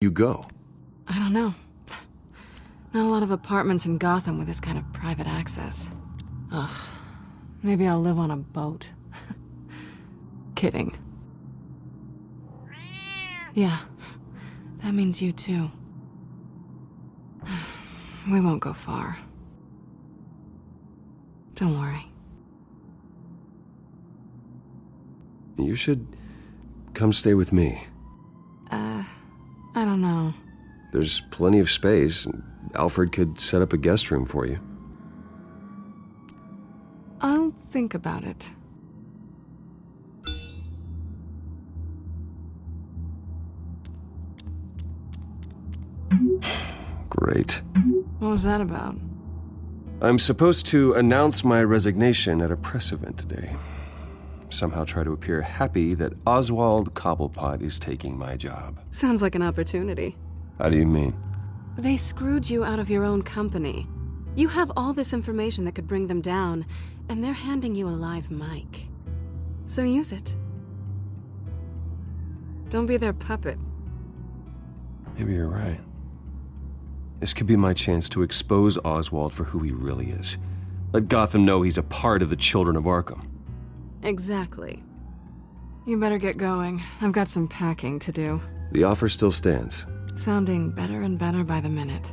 you go? I don't know. Not a lot of apartments in Gotham with this kind of private access. Ugh. Maybe I'll live on a boat. Kidding. Yeah. That means you too. We won't go far. Don't worry. You should come stay with me. I don't know. There's plenty of space. Alfred could set up a guest room for you. I'll think about it. Great. What was that about? I'm supposed to announce my resignation at a press event today. Somehow try to appear happy that Oswald Cobblepot is taking my job. Sounds like an opportunity. How do you mean? They screwed you out of your own company. You have all this information that could bring them down, and they're handing you a live mic. So use it. Don't be their puppet. Maybe you're right. This could be my chance to expose Oswald for who he really is. Let Gotham know he's a part of the Children of Arkham. Exactly. You better get going. I've got some packing to do. The offer still stands. Sounding better and better by the minute.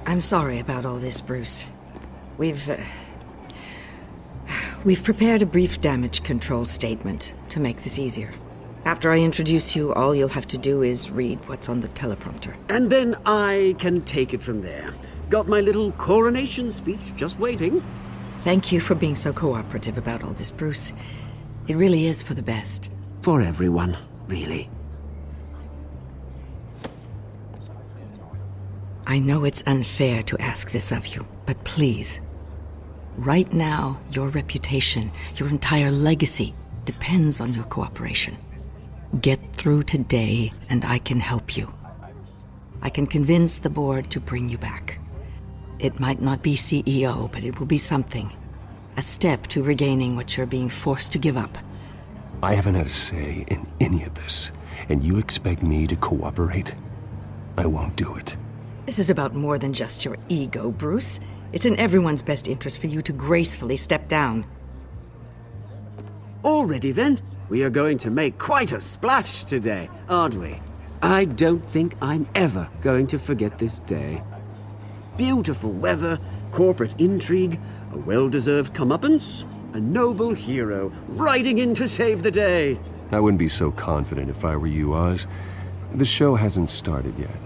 I'm sorry about all this, Bruce. We've prepared a brief damage control statement to make this easier. After I introduce you, all you'll have to do is read what's on the teleprompter. And then I can take it from there. Got my little coronation speech just waiting. Thank you for being so cooperative about all this, Bruce. It really is for the best. For everyone, really. I know it's unfair to ask this of you, but please. Right now, your reputation, your entire legacy, depends on your cooperation. Get through today, and I can help you. I can convince the board to bring you back. It might not be CEO, but it will be something. A step to regaining what you're being forced to give up. I haven't had a say in any of this, and you expect me to cooperate? I won't do it. This is about more than just your ego, Bruce. It's in everyone's best interest for you to gracefully step down. Already then, we are going to make quite a splash today, aren't we? I don't think I'm ever going to forget this day. Beautiful weather, corporate intrigue, a well-deserved comeuppance, a noble hero riding in to save the day. I wouldn't be so confident if I were you, Oz. The show hasn't started yet.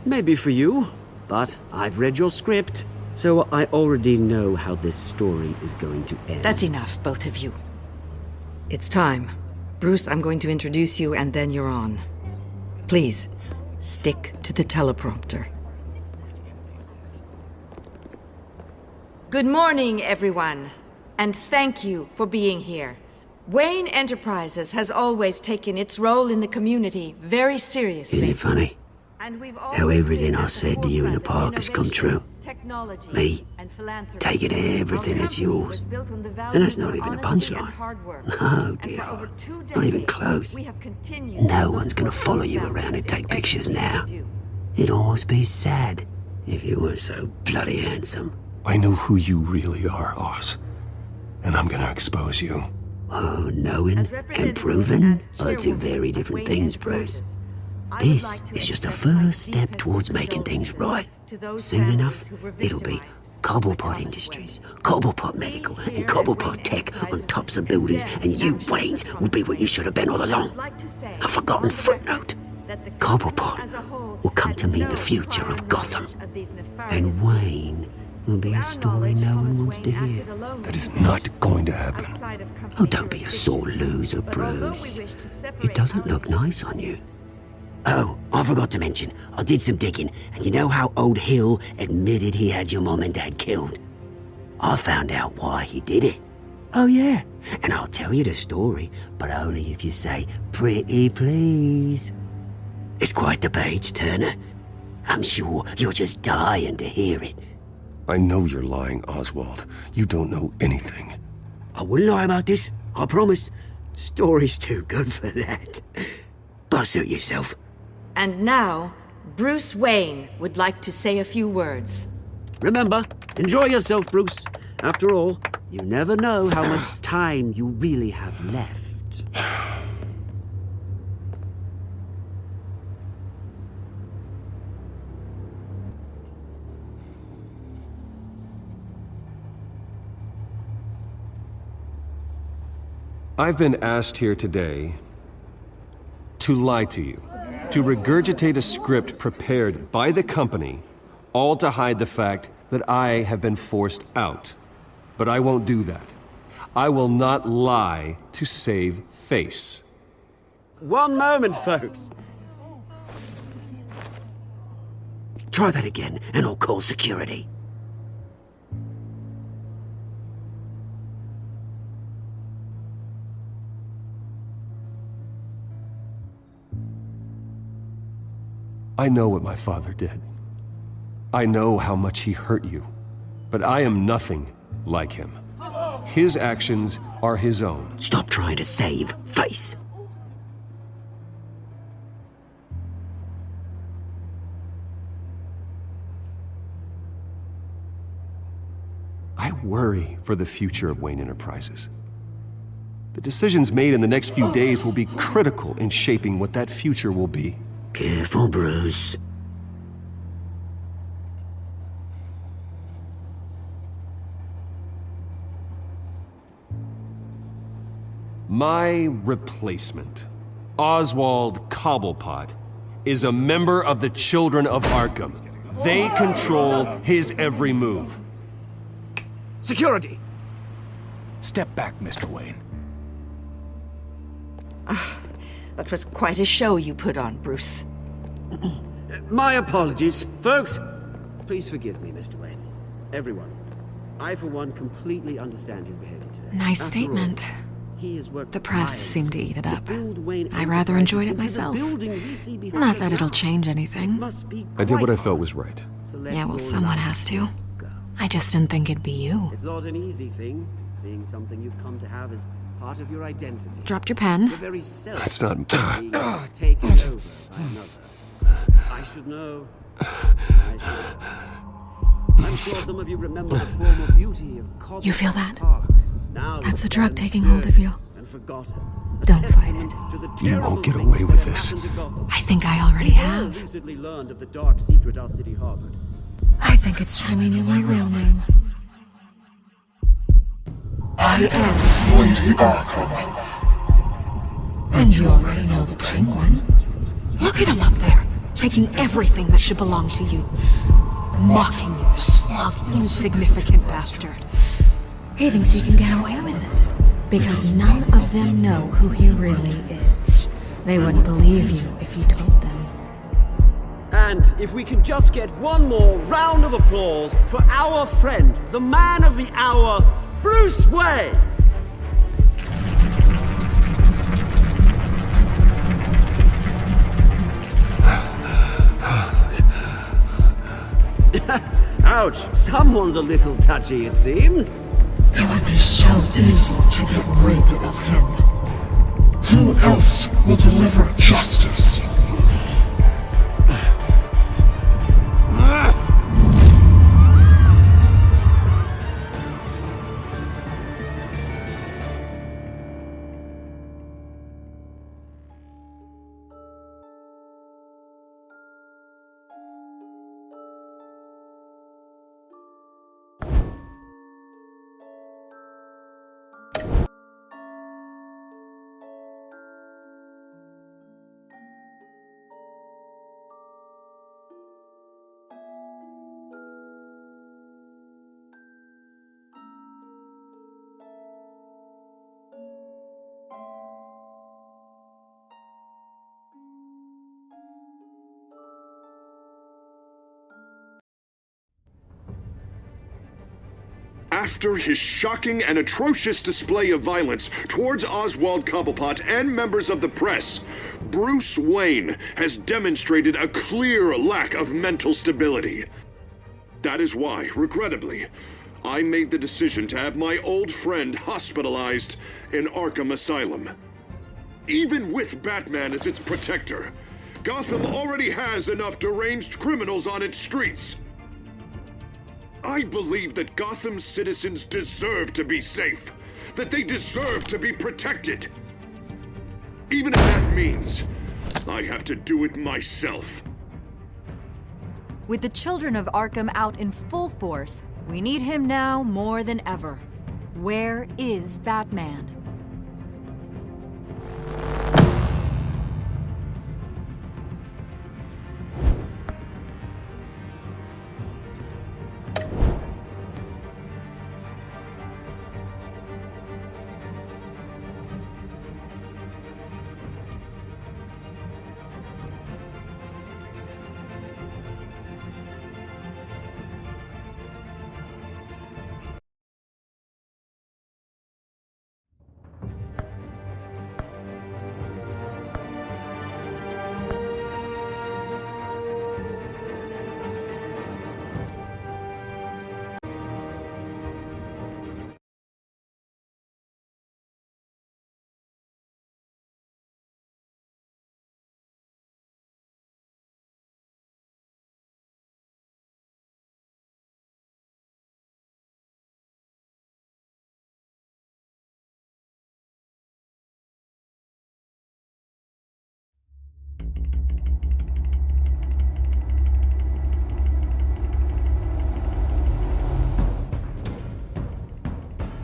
Maybe for you, but I've read your script, so I already know how this story is going to end. That's enough, both of you. It's time. Bruce, I'm going to introduce you, and then you're on. Please, stick to the teleprompter. Good morning, everyone, and thank you for being here. Wayne Enterprises has always taken its role in the community very seriously. Isn't it funny? How everything I said to you in the park has come true. Me, taking everything that's yours. And that's not even a punchline. No, dear heart. Not even close. No one's gonna follow you around and take pictures now. It'd almost be sad if you were so bloody handsome. I know who you really are, Oz. And I'm gonna expose you. Oh, knowing and proving are two very different things, Bruce. This is just a first step towards making things right. Soon enough, it'll be Cobblepot Industries, Cobblepot Medical, and Cobblepot Tech on tops of buildings, and you, Waynes, will be what you should have been all along. A forgotten footnote. Cobblepot will come to mean the future of Gotham. And Wayne will be a story no one wants to hear. That is not going to happen. Oh, don't be a sore loser, Bruce. It doesn't look nice on you. Oh, I forgot to mention, I did some digging, and you know how old Hill admitted he had your mom and dad killed? I found out why he did it. Oh yeah, and I'll tell you the story, but only if you say, pretty please. It's quite the page turner. I'm sure you're just dying to hear it. I know you're lying, Oswald. You don't know anything. I wouldn't lie about this, I promise. Story's too good for that. But suit yourself. And now, Bruce Wayne would like to say a few words. Remember, enjoy yourself, Bruce. After all, you never know how much time you really have left. I've been asked here today to lie to you, to regurgitate a script prepared by the company, all to hide the fact that I have been forced out. But I won't do that. I will not lie to save face. One moment, folks. Try that again, and I'll call security. I know what my father did. I know how much he hurt you. But I am nothing like him. His actions are his own. Stop trying to save face. I worry for the future of Wayne Enterprises. The decisions made in the next few days will be critical in shaping what that future will be. Careful, Bruce. My replacement, Oswald Cobblepot, is a member of the Children of Arkham. They control his every move. Security! Step back, Mr. Wayne. That was quite a show you put on, Bruce. My apologies. Folks, please forgive me, Mr. Wayne. Everyone. I, for one, completely understand his behavior today. Nice After all, statement. he has worked The press tirelessly seemed to eat it to up. build Wayne I rather Enterprises enjoyed it into the myself. building we see behind Not us that it'll now. change It anything. must be I did what I quite felt was hard right. to let Yeah, well, your someone life has to. go. I just didn't think it'd be you. It's not an easy thing, seeing something you've come to have as part of your identity. Dropped your Your pen. very self That's not... being taken over by another. I should know. I should. I'm sure some of you remember the former beauty of Cobb You feel that? Park. Now That's the it's drug been taking hold of you. and forgotten. A Don't fight testament it. to the You terrible won't get things away with that have this. happened to Gotham. I think I already We all have. recently learned of the dark secret our city harbored. I think it's time you knew my real name. I am Lady Arkham. And you already know the Penguin. Look at him up there, taking everything that should belong to you. Mocking you, smug, insignificant bastard. He thinks he can get away with it. Because none of them know who he really is. They wouldn't believe you if you told them. And if we can just get one more round of applause for our friend, the man of the hour, Bruce Wayne! Ouch, someone's a little touchy, it seems. It would be so easy to get rid of him. Who else will deliver justice? After his shocking and atrocious display of violence towards Oswald Cobblepot and members of the press, Bruce Wayne has demonstrated a clear lack of mental stability. That is why, regrettably, I made the decision to have my old friend hospitalized in Arkham Asylum. Even with Batman as its protector, Gotham already has enough deranged criminals on its streets. I believe that Gotham's citizens deserve to be safe, that they deserve to be protected. Even if that means I have to do it myself. With the children of Arkham out in full force, we need him now more than ever. Where is Batman?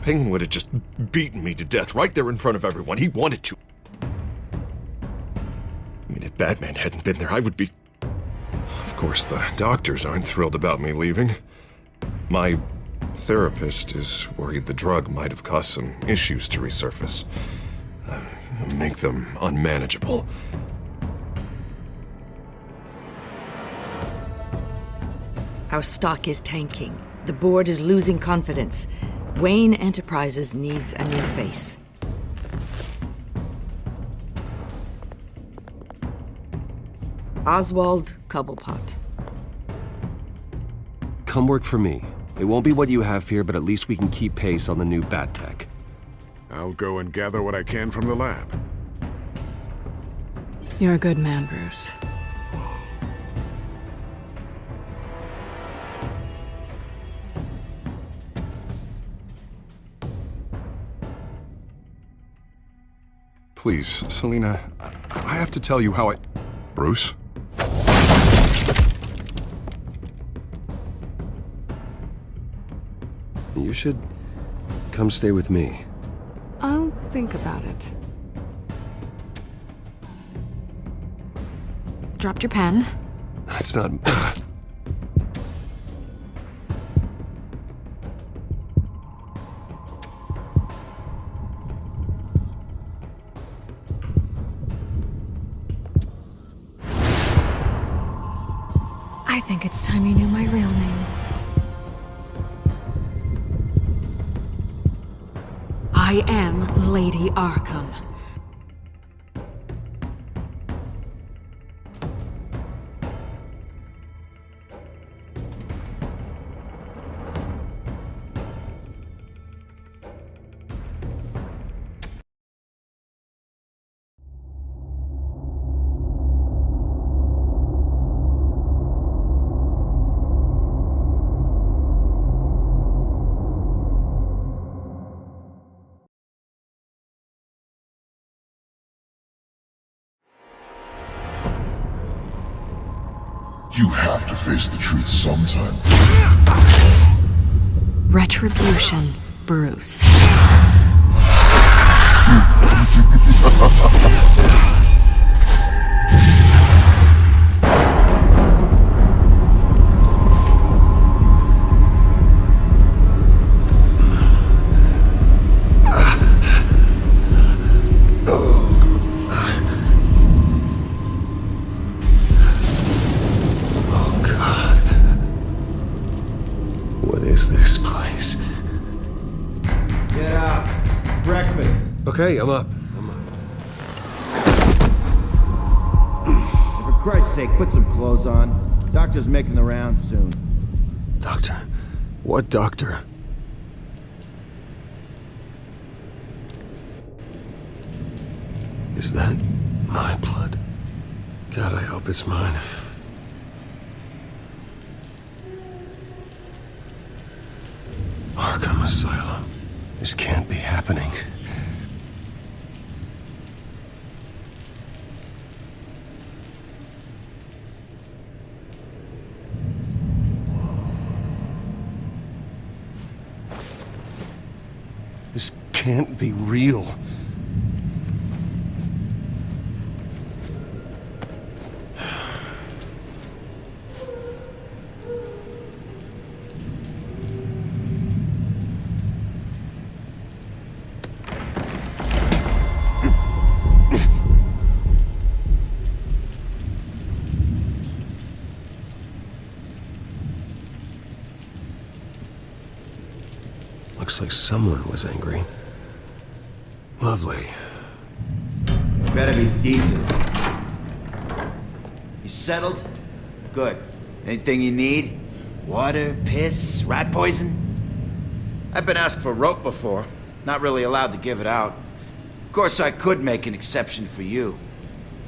Penguin would have just beaten me to death right there in front of everyone. He wanted to. I mean, if Batman hadn't been there, I would be... Of course, the doctors aren't thrilled about me leaving. My therapist is worried the drug might have caused some issues to resurface. Make them unmanageable. Our stock is tanking. The board is losing confidence. Wayne Enterprises needs a new face. Oswald Cobblepot. Come work for me. It won't be what you have here, but at least we can keep pace on the new bat tech. I'll go and gather what I can from the lab. You're a good man, Bruce. Please, Selina, I have to tell you how I... Bruce? You should come stay with me. I'll think about it. Dropped your pen. That's not... I think it's time you knew my real name. I am Lady Arkham. You have to face the truth sometime. Retribution, Bruce. What is this place? Okay, I'm up. For Christ's sake, put some clothes on. Doctor's making the rounds soon. Doctor? What doctor? Is that my blood? God, I hope it's mine. Arkham Asylum. This can't be happening. This can't be real. Looks like someone was angry. Lovely. You better be decent. You settled? Good. Anything you need? Water, piss, rat poison? I've been asked for rope before. Not really allowed to give it out. Of course, I could make an exception for you.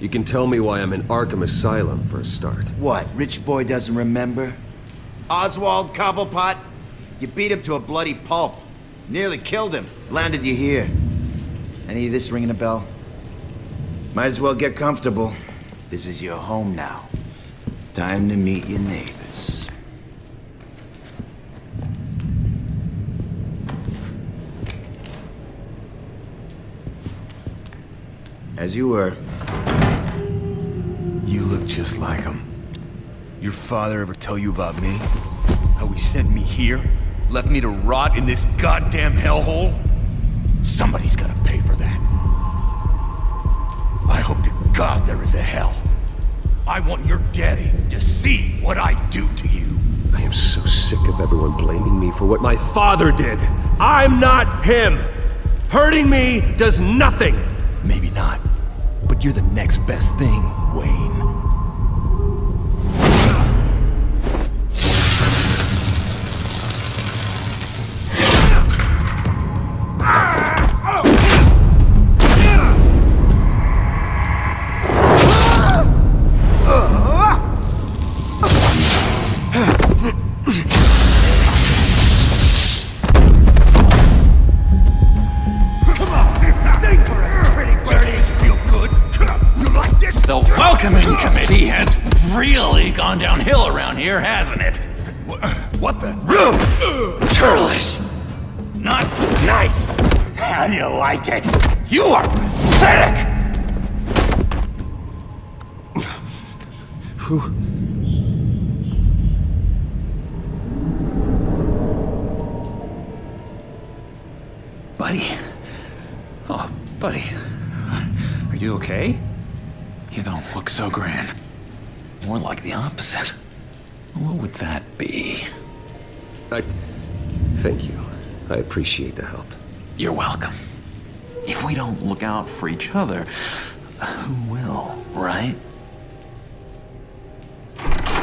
You can tell me why I'm in Arkham Asylum for a start. What, rich boy doesn't remember? Oswald Cobblepot? You beat him to a bloody pulp. Nearly killed him. Landed you here. Any of this ringing a bell? Might as well get comfortable. This is your home now. Time to meet your neighbors. As you were. You look just like him. Your father ever tell you about me? How he sent me here? Left me to rot in this goddamn hellhole? Somebody's gotta pay for that. I hope to God there is a hell. I want your daddy to see what I do to you. I am so sick of everyone blaming me for what my father did. I'm not him. Hurting me does nothing. Maybe not, but you're the next best thing, Wayne. Welcoming committee has really gone downhill around here, hasn't it? What the? Churlish! Not nice! How do you like it? You are pathetic! Who? Buddy? Oh, buddy. Are you okay? You don't look so grand. More like the opposite. What would that be? Thank you. I appreciate the help. You're welcome. If we don't look out for each other, who will, right?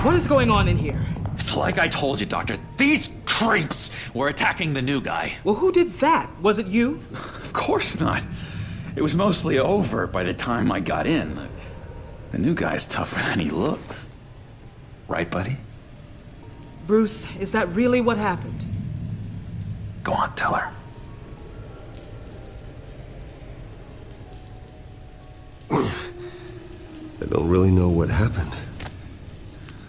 What is going on in here? It's like I told you, Doctor. These creeps were attacking the new guy. Well, who did that? Was it you? Of course not. It was mostly over by the time I got in. The new guy's tougher than he looks. Right, buddy? Bruce, is that really what happened? Go on, tell her. I don't really know what happened.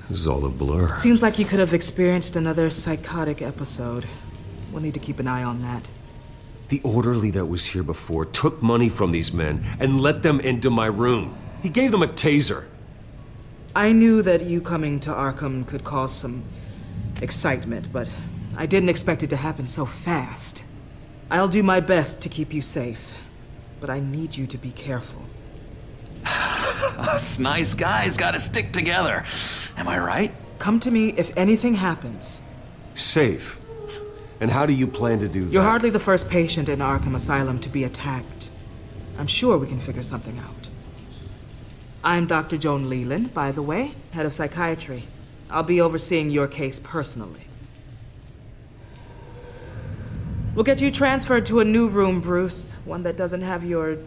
This is all a blur. Seems like you could have experienced another psychotic episode. We'll need to keep an eye on that. The orderly that was here before took money from these men and let them into my room. He gave them a taser. I knew that you coming to Arkham could cause some excitement, but I didn't expect it to happen so fast. I'll do my best to keep you safe, but I need you to be careful. Us nice guys gotta stick together. Am I right? Come to me if anything happens. Safe? And how do you plan to do that? You're hardly the first patient in Arkham Asylum to be attacked. I'm sure we can figure something out. I'm Dr. Joan Leland, by the way, head of psychiatry. I'll be overseeing your case personally. We'll get you transferred to a new room, Bruce. One that doesn't have your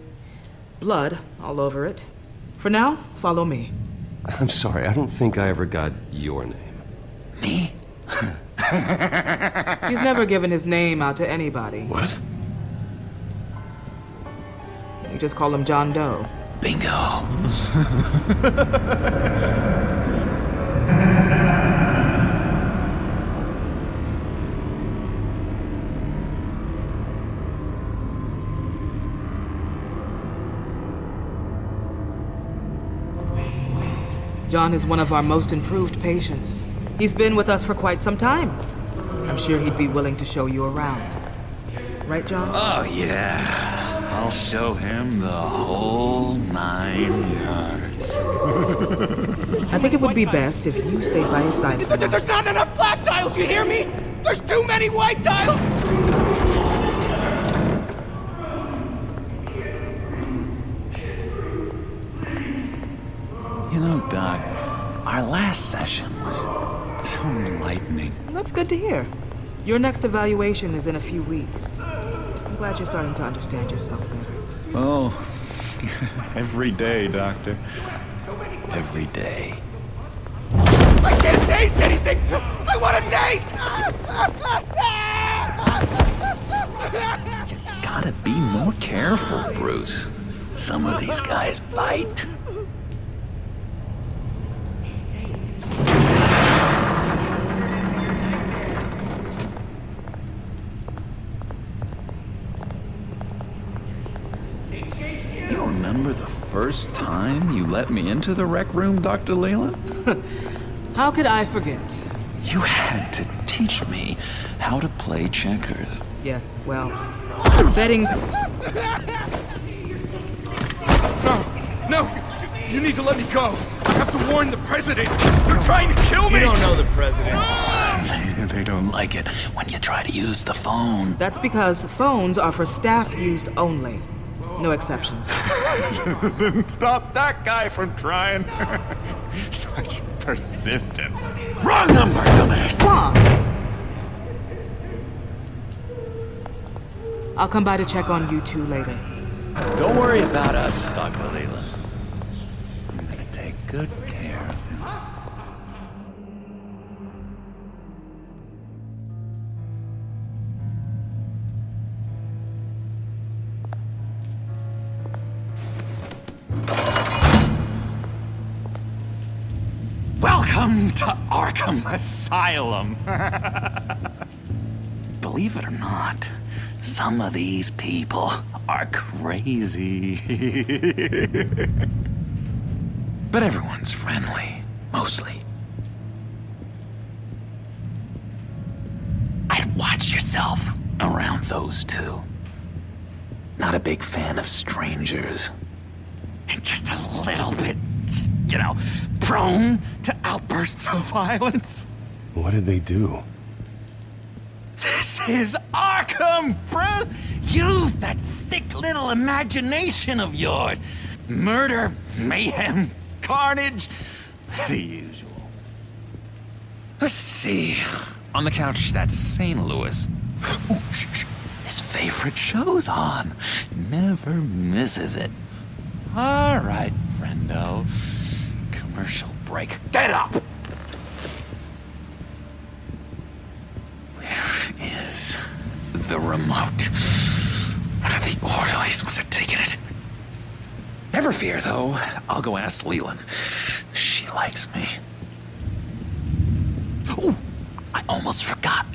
blood all over it. For now, follow me. I'm sorry, I don't think I ever got your name. Me? He's never given his name out to anybody. What? You just call him John Doe. Bingo. John is one of our most improved patients. He's been with us for quite some time. I'm sure he'd be willing to show you around. Right, John? Oh, yeah. I'll show him the whole 9 yards. I think it would be best if you stayed by his side for now. There's not enough black tiles, you hear me? There's too many white tiles! You know, Doc, our last session was so enlightening. That's good to hear. Your next evaluation is in a few weeks. I'm glad you're starting to understand yourself better. Oh, every day, Doctor. Every day. I can't taste anything! I want to taste! You gotta be more careful, Bruce. Some of these guys bite. Remember the first time you let me into the rec room, Dr. Leland? How could I forget? You had to teach me how to play checkers. Yes, well, betting... No! You need to let me go! I have to warn the president! You're trying to kill me! You don't know the president. They don't like it when you try to use the phone. That's because phones are for staff use only. No exceptions. Stop that guy from trying. Such persistence. Wrong number, dumbass! Wrong! I'll come by to check on you two later. Don't worry about us, Dr. Leland. I'm gonna take good care of him. Welcome to Arkham Asylum. Believe it or not, some of these people are crazy. But everyone's friendly, mostly. I'd watch yourself around those two. Not a big fan of strangers. And just a little bit, you know, prone to outbursts of violence. What did they do? This is Arkham, Bruce! Use that sick little imagination of yours. Murder, mayhem, carnage, the usual. Let's see. On the couch, that's St. Louis. Ooh, shh. His favorite show's on. Never misses it. All right, friendo. Commercial break. Get up! Where is the remote? One of the orderlies must have taken it. Never fear, though. I'll go ask Leland. She likes me. Ooh, I almost forgot.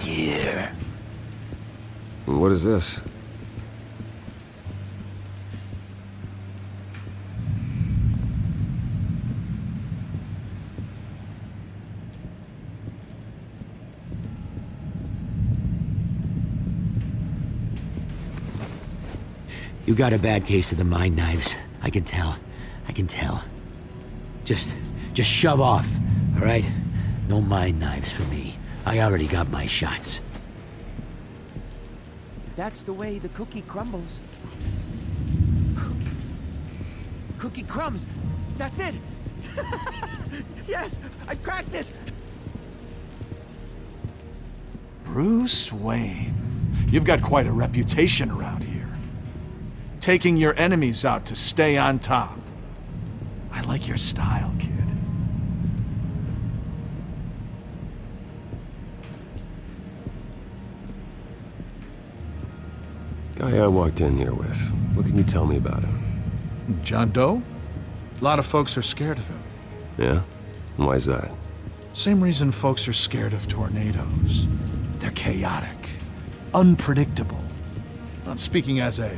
Here. What is this? You got a bad case of the mind knives. I can tell. I can tell. Just shove off, all right? No mind knives for me. I already got my shots. If that's the way the cookie crumbles. Cookie crumbs. That's it. Yes, I cracked it. Bruce Wayne. You've got quite a reputation around here. Taking your enemies out to stay on top. I like your style, kid. Guy I walked in here with. What can you tell me about him? John Doe? A lot of folks are scared of him. Yeah? And why's that? Same reason folks are scared of tornadoes. They're chaotic, unpredictable. Not speaking as a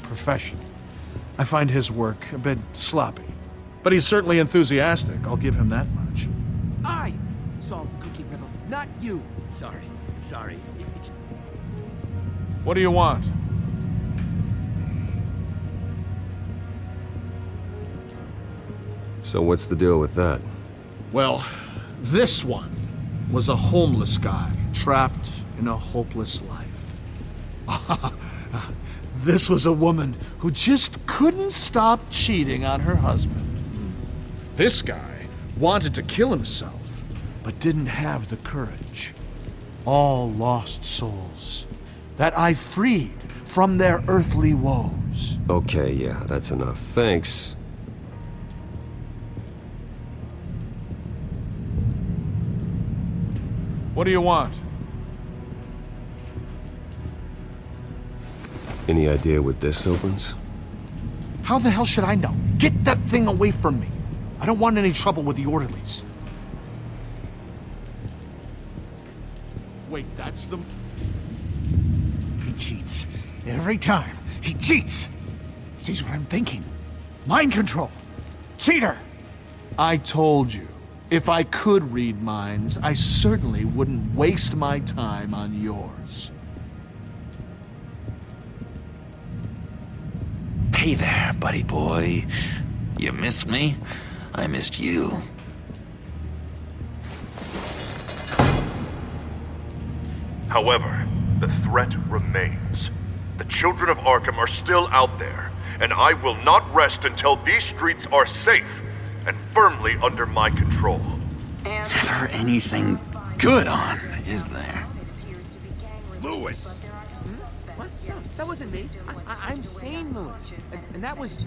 professional, I find his work a bit sloppy. But he's certainly enthusiastic, I'll give him that much. I solved the cookie riddle, not you. Sorry. It's... What do you want? So what's the deal with that? Well, this one was a homeless guy trapped in a hopeless life. This was a woman who just couldn't stop cheating on her husband. This guy wanted to kill himself, but didn't have the courage. All lost souls that I freed from their earthly woes. Okay, yeah, that's enough. Thanks. What do you want? Any idea what this opens? How the hell should I know? Get that thing away from me. I don't want any trouble with the orderlies. Wait, that's the... He cheats. Every time. He cheats. Sees what I'm thinking. Mind control. Cheater. I told you. If I could read minds, I certainly wouldn't waste my time on yours. Hey there, buddy boy. You missed me? I missed you. However, the threat remains. The children of Arkham are still out there, and I will not rest until these streets are safe and firmly under my control. Never anything good on, is there? Lewis! What? No, that wasn't me. I'm sane, Lewis. And that was...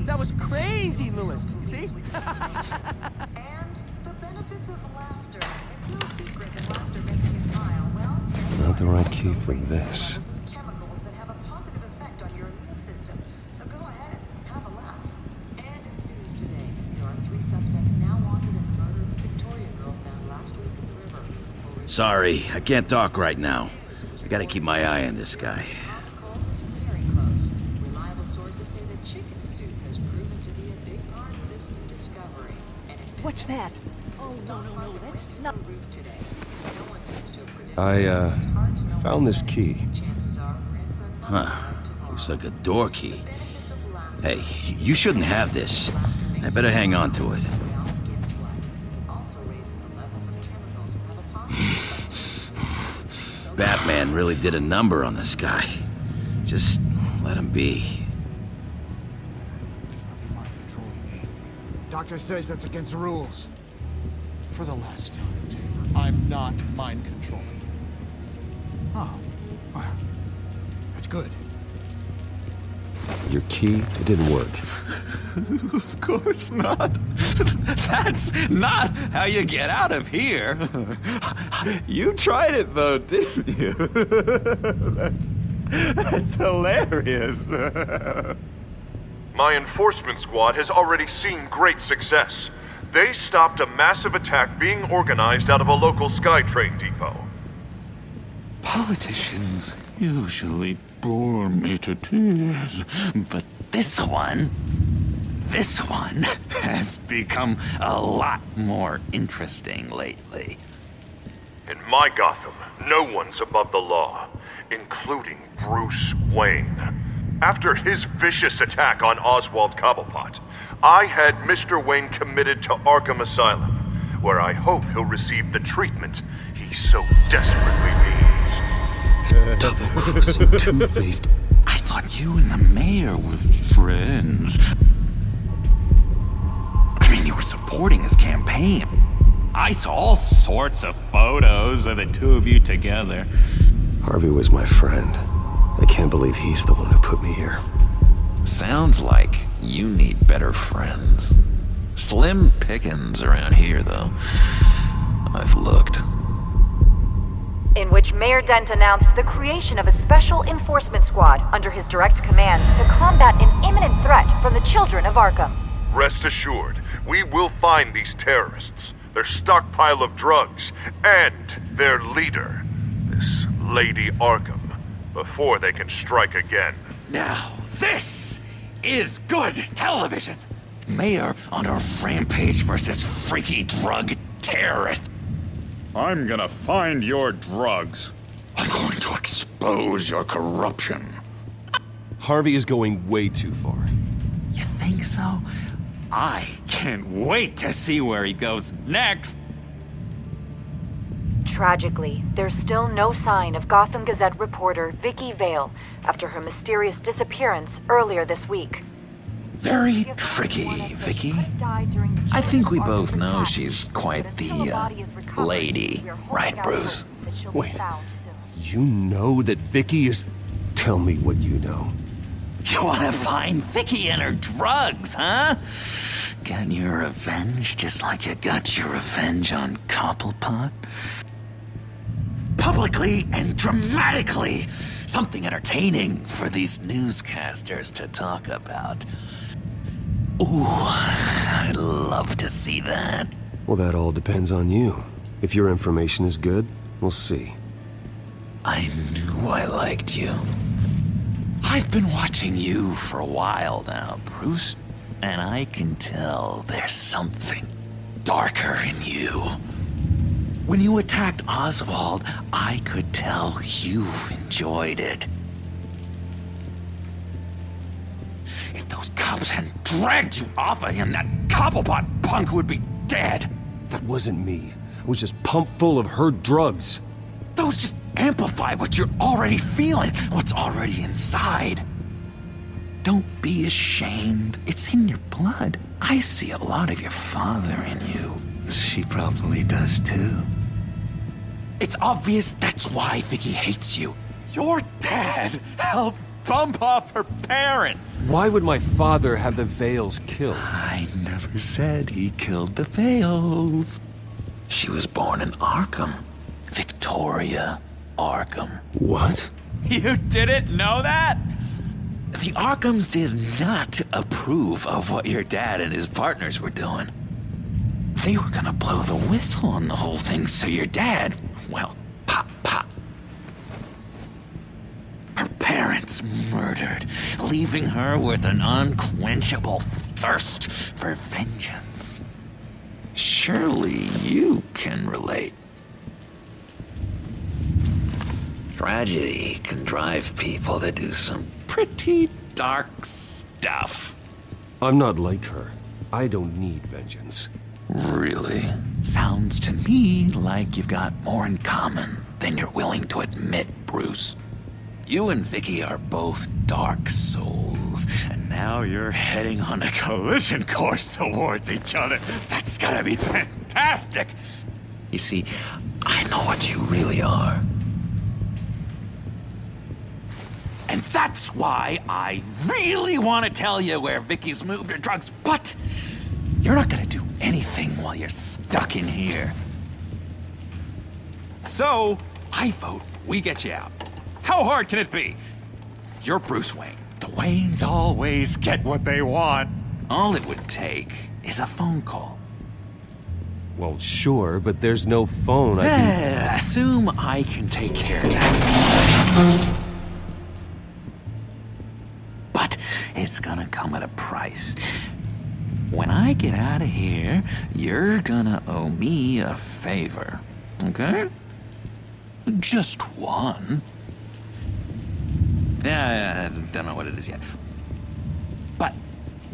that was crazy, Lewis. See? And the benefits of laughter. It's no secret that laughter makes you smile. Well, Not the right key for this. chemicals that have a positive effect on your immune system. So go ahead, have a laugh. And news today. There are 3 suspects now wanted in the murder of the Victoria girl found last week in the river. Sorry, I can't talk right now. I gotta keep my eye on this guy. Very close. Reliable sources say that chicken soup has proven to be a big part of this new discovery. What's that? Oh, no, that's not... today. No one seems to have predicted I found this key. Huh. Looks like a door key. Hey, you shouldn't have this. I better hang on to it. Batman really did a number on this guy. Just let him be. Doctor says that's against the rules. For the last time, Tabor, I'm not mind controlling you. Oh. That's good. Your key, it didn't work. Of course not. That's not how you get out of here. You tried it though, didn't you? That's hilarious. My enforcement squad has already seen great success. They stopped a massive attack being organized out of a local SkyTrain depot. Politicians usually bore me to tears, but this one has become a lot more interesting lately. In my Gotham, no one's above the law, including Bruce Wayne. After his vicious attack on Oswald Cobblepot, I had Mr. Wayne committed to Arkham Asylum, where I hope he'll receive the treatment he so desperately needs. Double-crossing, two-faced... I thought you and the mayor were friends. I mean, you were supporting his campaign. I saw all sorts of photos of the two of you together. Harvey was my friend. I can't believe he's the one who put me here. Sounds like you need better friends. Slim pickings around here, though. I've looked. In which Mayor Dent announced the creation of a special enforcement squad under his direct command to combat an imminent threat from the children of Arkham. Rest assured, we will find these terrorists, their stockpile of drugs, and their leader, this Lady Arkham, before they can strike again. Now, this is good television! Mayor on a rampage versus freaky drug terrorist. I'm gonna find your drugs. I'm going to expose your corruption. Harvey is going way too far. You think so? I can't wait to see where he goes next. Tragically, there's still no sign of Gotham Gazette reporter Vicky Vale after her mysterious disappearance earlier this week. Very tricky, Vicky. I think we both know she's quite the, lady, right, Bruce? Wait, you know that Vicky is... Tell me what you know. You wanna find Vicky and her drugs, huh? Get your revenge just like you got your revenge on Cobblepot? Publicly and dramatically! Something entertaining for these newscasters to talk about. Ooh, I'd love to see that. Well, that all depends on you. If your information is good, we'll see. I knew I liked you. I've been watching you for a while now, Bruce, and I can tell there's something darker in you. When you attacked Oswald, I could tell you enjoyed it. If those cops hadn't dragged you off of him, that Cobblepot punk would be dead. That wasn't me. I was just pumped full of her drugs. Those just amplify what you're already feeling, what's already inside. Don't be ashamed. It's in your blood. I see a lot of your father in you. She probably does too. It's obvious that's why Vicky hates you. Your dad helped bump off her parents. Why would my father have the Vales killed? I never said he killed the Vales. She was born in Arkham. Victoria Arkham. What? You didn't know that? The Arkhams did not approve of what your dad and his partners were doing. They were gonna blow the whistle on the whole thing, so your dad, well, pop. Her parents murdered, leaving her with an unquenchable thirst for vengeance. Surely you can relate. Tragedy can drive people to do some pretty dark stuff. I'm not like her. I don't need vengeance. Really? Sounds to me like you've got more in common than you're willing to admit, Bruce. You and Vicky are both dark souls, and now you're heading on a collision course towards each other. That's gonna be fantastic! You see, I know what you really are. And that's why I really want to tell you where Vicky's moved her drugs, but you're not gonna do anything while you're stuck in here. So, I vote we get you out. How hard can it be? You're Bruce Wayne. The Waynes always get what they want. All it would take is a phone call. Well, sure, but there's no phone. Assume I can take care of that. But it's gonna come at a price. When I get out of here, you're gonna owe me a favor, okay? Just one. I don't know what it is yet. But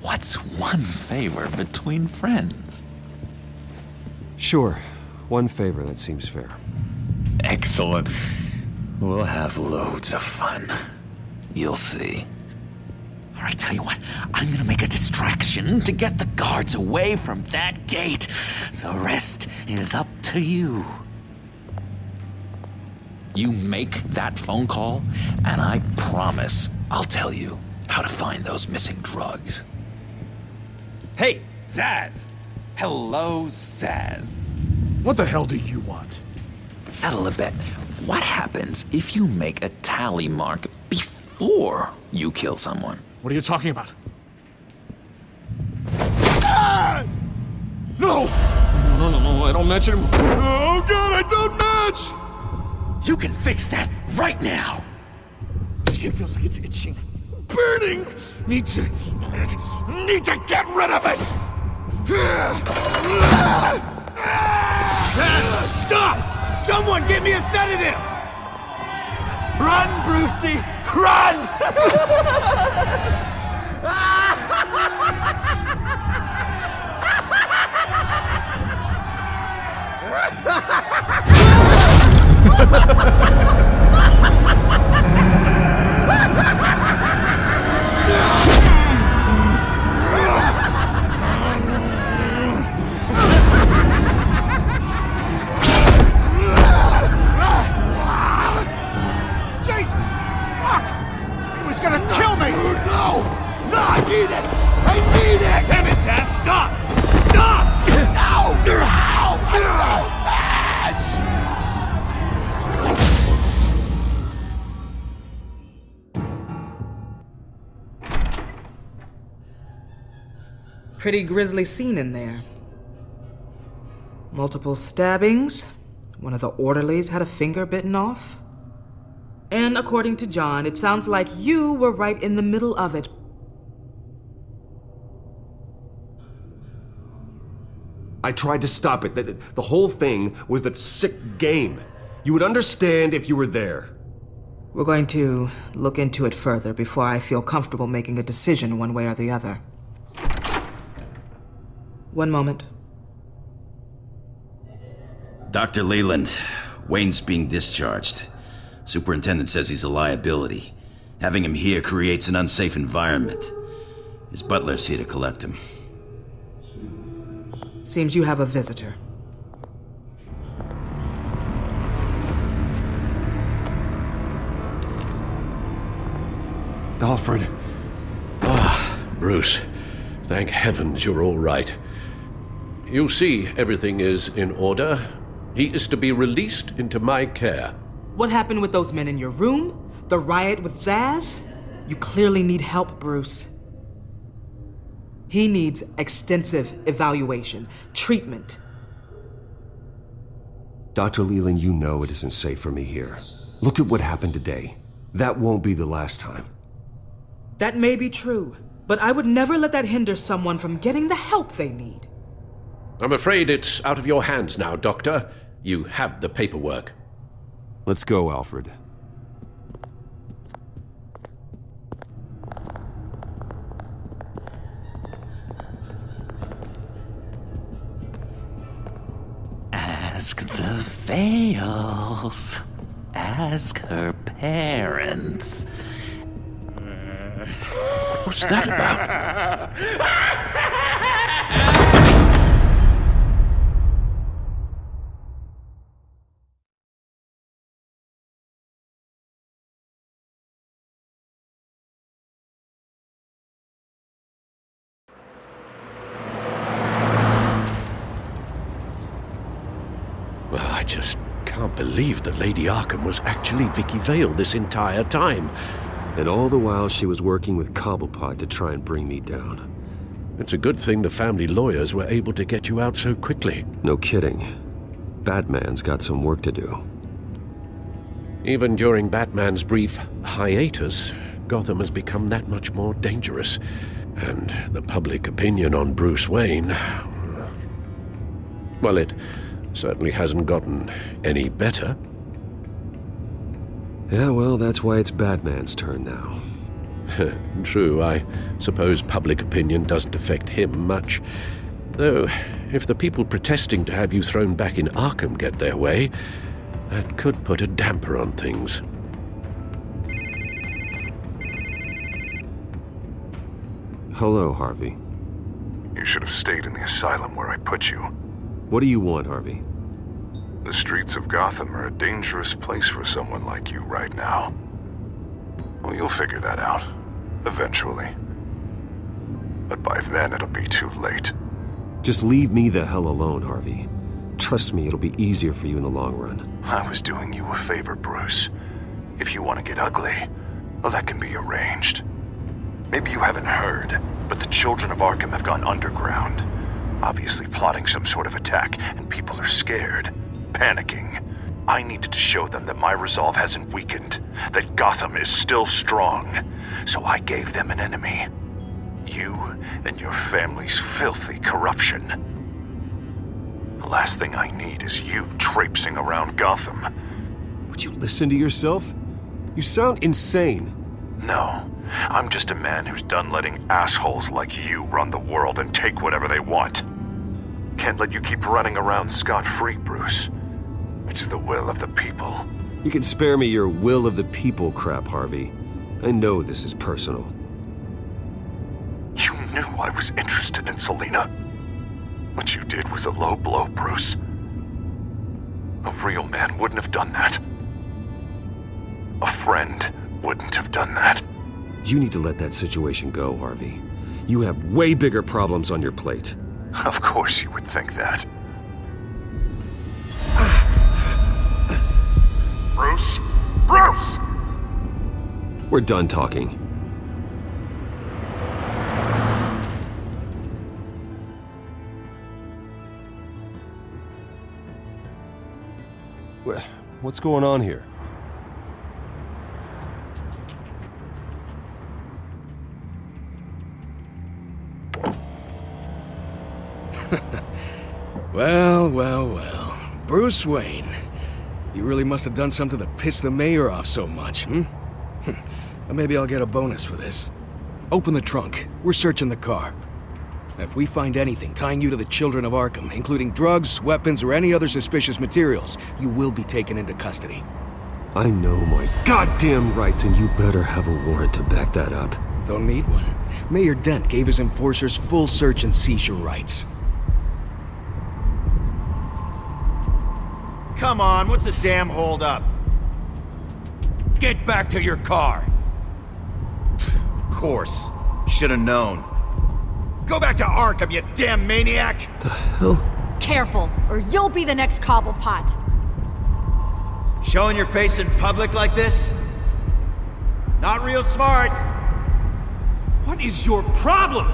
what's one favor between friends? Sure. One favor, that seems fair. Excellent. We'll have loads of fun. You'll see. All right, tell you what, I'm gonna make a distraction to get the guards away from that gate. The rest is up to you. You make that phone call, and I promise I'll tell you how to find those missing drugs. Hey, Zaz! Hello, Zaz. What the hell do you want? Settle a bet. What happens if you make a tally mark before you kill someone? What are you talking about? Ah! No! No, I don't match anymore. Oh god, I don't match! You can fix that right now! Skin feels like it's itching. Burning! Need to get rid of it! Stop! Someone give me a sedative! Run, Brucey! Run! Pretty grisly scene in there. Multiple stabbings. One of the orderlies had a finger bitten off. And according to John, it sounds like you were right in the middle of it. I tried to stop it. The whole thing was that sick game. You would understand if you were there. We're going to look into it further before I feel comfortable making a decision one way or the other. One moment. Dr. Leland, Wayne's being discharged. Superintendent says he's a liability. Having him here creates an unsafe environment. His butler's here to collect him. Seems you have a visitor. Alfred. Ah, Bruce. Thank heavens you're all right. You see, everything is in order. He is to be released into my care. What happened with those men in your room? The riot with Zaz? You clearly need help, Bruce. He needs extensive evaluation, treatment. Dr. Leland, you know it isn't safe for me here. Look at what happened today. That won't be the last time. That may be true, but I would never let that hinder someone from getting the help they need. I'm afraid it's out of your hands now, Doctor. You have the paperwork. Let's go, Alfred. Ask the Vales. Ask her parents. What's that about? Well, I just can't believe that Lady Arkham was actually Vicky Vale this entire time. And all the while she was working with Cobblepot to try and bring me down. It's a good thing the family lawyers were able to get you out so quickly. No kidding. Batman's got some work to do. Even during Batman's brief hiatus, Gotham has become that much more dangerous. And the public opinion on Bruce Wayne... well, it certainly hasn't gotten any better. Yeah, well, that's why it's Batman's turn now. True, I suppose public opinion doesn't affect him much. Though, if the people protesting to have you thrown back in Arkham get their way, that could put a damper on things. Hello, Harvey. You should have stayed in the asylum where I put you. What do you want, Harvey? The streets of Gotham are a dangerous place for someone like you right now. Well, you'll figure that out. Eventually. But by then, it'll be too late. Just leave me the hell alone, Harvey. Trust me, it'll be easier for you in the long run. I was doing you a favor, Bruce. If you want to get ugly, well, that can be arranged. Maybe you haven't heard, but the children of Arkham have gone underground. Obviously plotting some sort of attack, and people are scared, panicking. I needed to show them that my resolve hasn't weakened, that Gotham is still strong. So I gave them an enemy. You and your family's filthy corruption. The last thing I need is you traipsing around Gotham. Would you listen to yourself? You sound insane. No, I'm just a man who's done letting assholes like you run the world and take whatever they want. Can't let you keep running around scot-free, Bruce. It's the will of the people. You can spare me your will of the people crap, Harvey. I know this is personal. You knew I was interested in Selina. What you did was a low blow, Bruce. A real man wouldn't have done that. A friend wouldn't have done that. You need to let that situation go, Harvey. You have way bigger problems on your plate. Of course you would think that. Bruce? Bruce! We're done talking. What's going on here? Well. Bruce Wayne. You really must have done something to piss the mayor off so much, hmm? Well, maybe I'll get a bonus for this. Open the trunk. We're searching the car. If we find anything tying you to the children of Arkham, including drugs, weapons, or any other suspicious materials, you will be taken into custody. I know my goddamn rights, and you better have a warrant to back that up. Don't need one. Mayor Dent gave his enforcers full search and seizure rights. Come on, what's the damn holdup? Get back to your car! Of course. Should've known. Go back to Arkham, you damn maniac! The hell? Careful, or you'll be the next Cobblepot. Showing your face in public like this? Not real smart. What is your problem?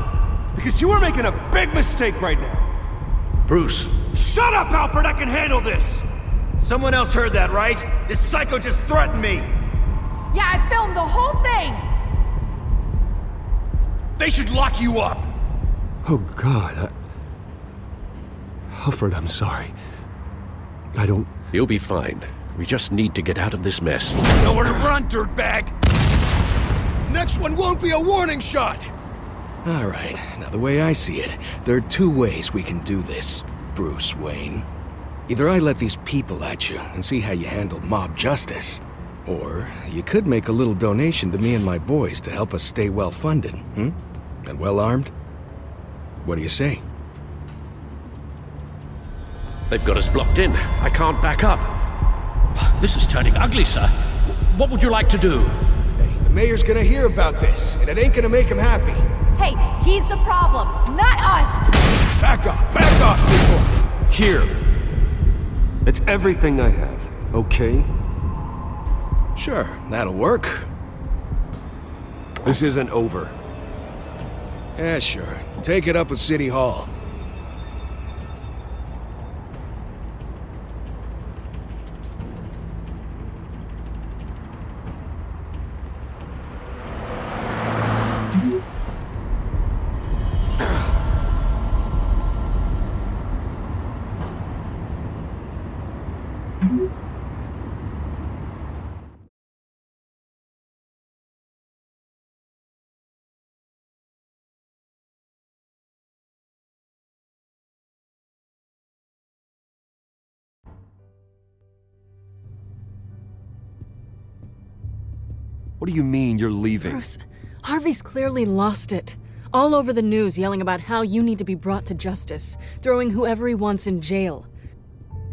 Because you are making a big mistake right now. Bruce. Shut up, Alfred! I can handle this! Someone else heard that, right? This psycho just threatened me! Yeah, I filmed the whole thing! They should lock you up! Oh, God, Alfred, I'm sorry. I don't... You'll be fine. We just need to get out of this mess. Nowhere to run, dirtbag! Next one won't be a warning shot! All right, now the way I see it, there are two ways we can do this, Bruce Wayne. Either I let these people at you and see how you handle mob justice, or you could make a little donation to me and my boys to help us stay well-funded, and well-armed. What do you say? They've got us blocked in. I can't back up. This is turning ugly, sir. What would you like to do? Hey, the mayor's gonna hear about this, and it ain't gonna make him happy. Hey, he's the problem, not us! Back off, people! Here. It's everything I have, okay? Sure, that'll work. This isn't over. Yeah, sure. Take it up with City Hall. What do you mean you're leaving? Bruce, Harvey's clearly lost it. All over the news yelling about how you need to be brought to justice, throwing whoever he wants in jail.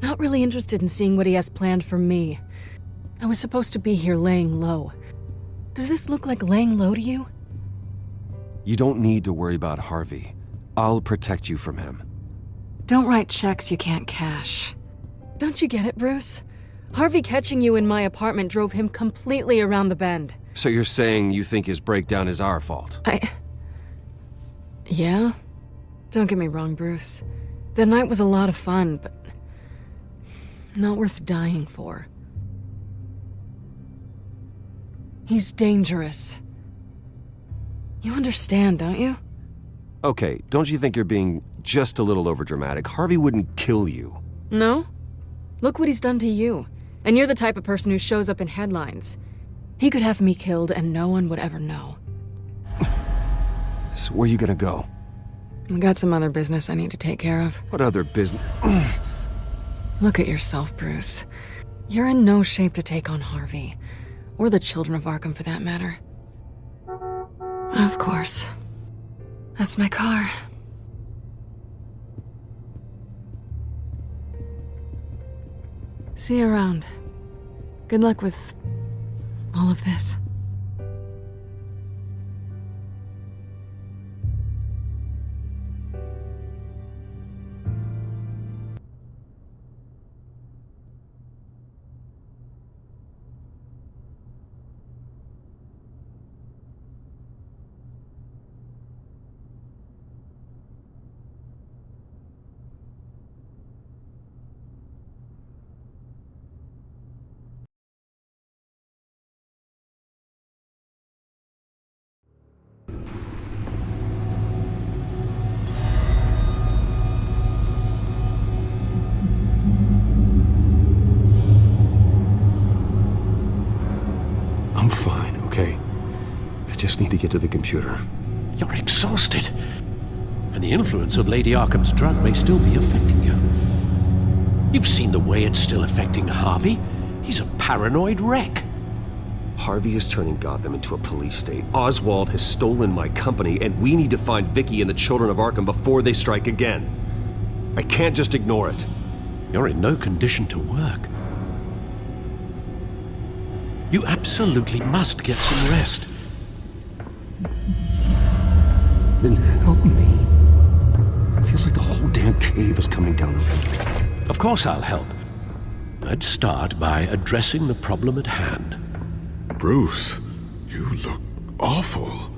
Not really interested in seeing what he has planned for me. I was supposed to be here laying low. Does this look like laying low to you? You don't need to worry about Harvey. I'll protect you from him. Don't write checks you can't cash. Don't you get it, Bruce? Harvey catching you in my apartment drove him completely around the bend. So you're saying you think his breakdown is our fault? Yeah? Don't get me wrong, Bruce. The night was a lot of fun, but not worth dying for. He's dangerous. You understand, don't you? Okay, don't you think you're being just a little overdramatic? Harvey wouldn't kill you. No? Look what he's done to you. And you're the type of person who shows up in headlines. He could have me killed and no one would ever know. So where are you gonna go? I got some other business I need to take care of. What other business? Look at yourself, Bruce. You're in no shape to take on Harvey. Or the children of Arkham, for that matter. Of course. That's my car. See you around. Good luck with all of this. I'm fine, okay? I just need to get to the computer. You're exhausted. And the influence of Lady Arkham's drug may still be affecting you. You've seen the way it's still affecting Harvey. He's a paranoid wreck. Harvey is turning Gotham into a police state. Oswald has stolen my company, and we need to find Vicky and the children of Arkham before they strike again. I can't just ignore it. You're in no condition to work. You absolutely must get some rest. Then help me. It feels like the whole damn cave is coming down on me. Of course I'll help. I'd start by addressing the problem at hand. Bruce, you look awful.